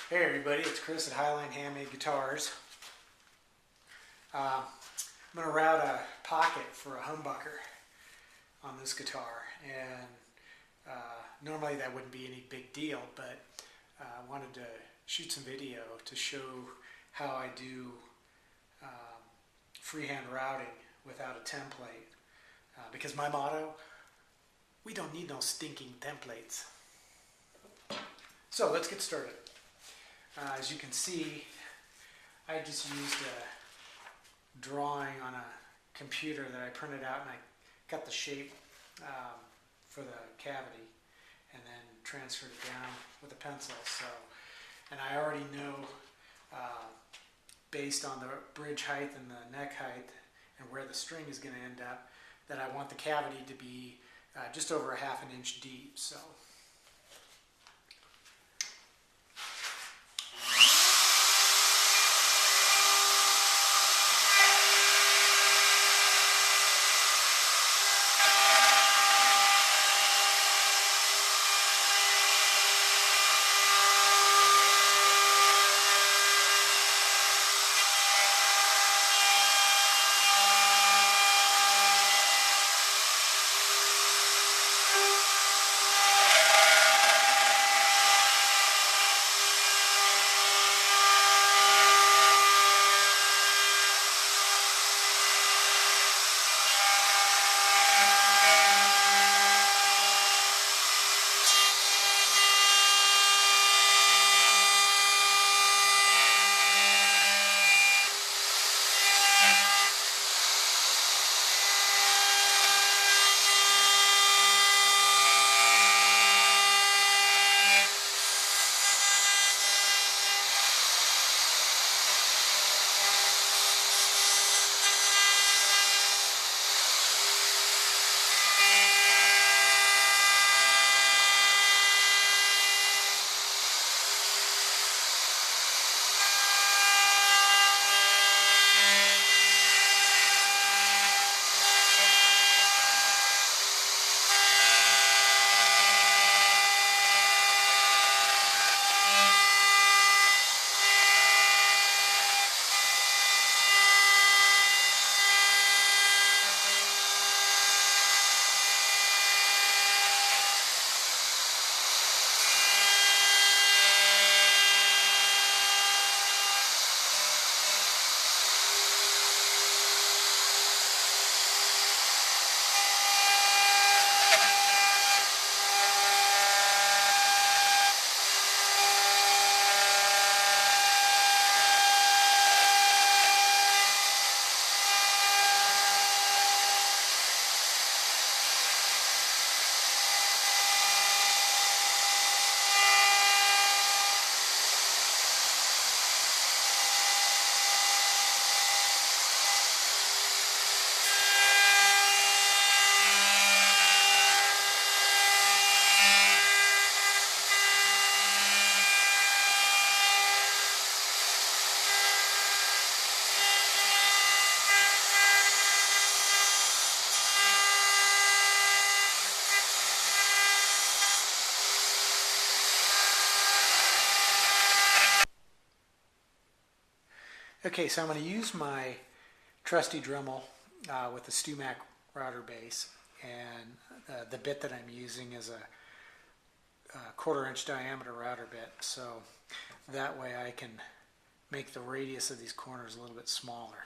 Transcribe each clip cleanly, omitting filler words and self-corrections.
Hey everybody, it's Chris at Highline Handmade Guitars. I'm going to route a pocket for a humbucker on this guitar, and normally that wouldn't be any big deal, but I wanted to shoot some video to show how I do freehand routing without a template, because my motto, we don't need no stinking templates. So let's get started. As you can see, I just used a drawing on a computer that I printed out, and I got the shape for the cavity and then transferred it down with a pencil. And I already know, based on the bridge height and the neck height and where the string is going to end up, that I want the cavity to be just over a ½ inch deep. So. Okay, so I'm going to use my trusty Dremel with the StewMac router base, and the bit that I'm using is a 1/4 inch diameter router bit, so that way I can make the radius of these corners a little bit smaller.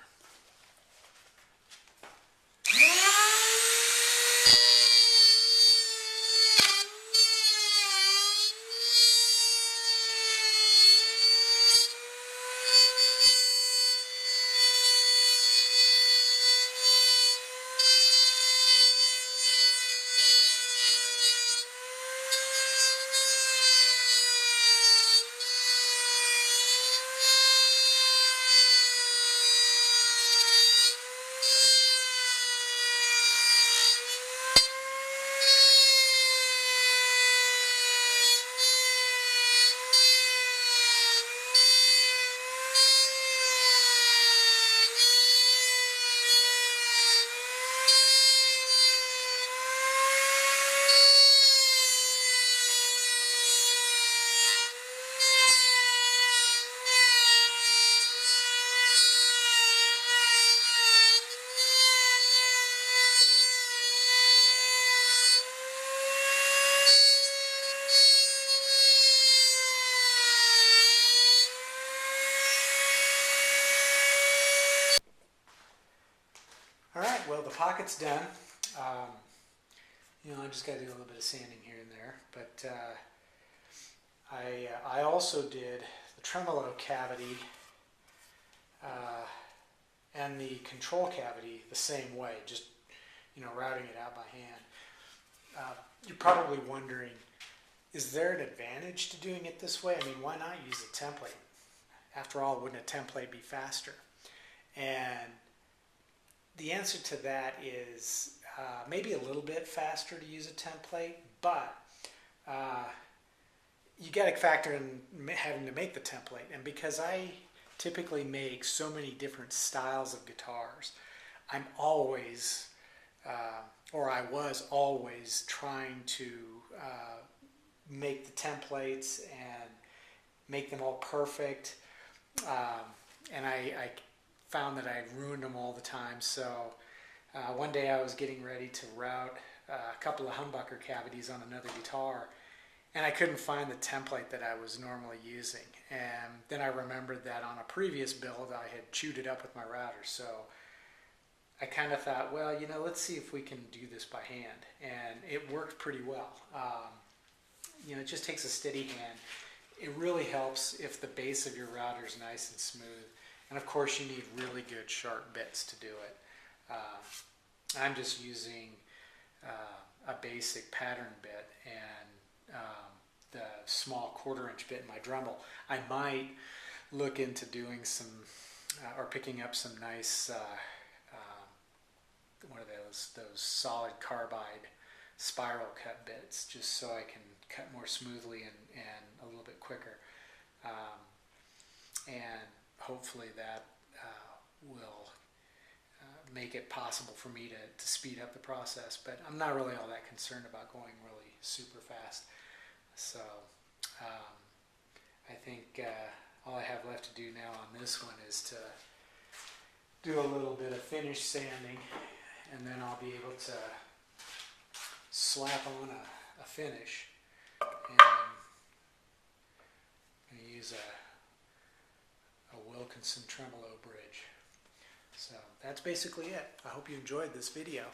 All right, well, the pocket's done. I just got to do a little bit of sanding here and there, but I also did the tremolo cavity and the control cavity the same way, just routing it out by hand. You're probably wondering, is there an advantage to doing it this way? I mean, why not use a template? After all, wouldn't a template be faster? And the answer to that is maybe a little bit faster to use a template, but you got to factor in having to make the template. And because I typically make so many different styles of guitars, I'm always, or I was always trying to make the templates and make them all perfect. And I found that I ruined them all the time. So one day I was getting ready to route a couple of humbucker cavities on another guitar, and I couldn't find the template that I was normally using. And then I remembered that on a previous build I had chewed it up with my router. So I kind of thought, well, let's see if we can do this by hand. And it worked pretty well. It just takes a steady hand. It really helps if the base of your router is nice and smooth. And of course you need really good sharp bits to do it. I'm just using a basic pattern bit and the small 1/4" bit in my Dremel. I might look into doing some or picking up some nice one of those solid carbide spiral cut bits, just so I can cut more smoothly and a little bit quicker. And hopefully that will make it possible for me to speed up the process. But I'm not really all that concerned about going really super fast. So I think all I have left to do now on this one is to do a little bit of finish sanding, and then I'll be able to slap on a finish. And I'm going to use a Wilkinson tremolo bridge. So that's basically it. I hope you enjoyed this video.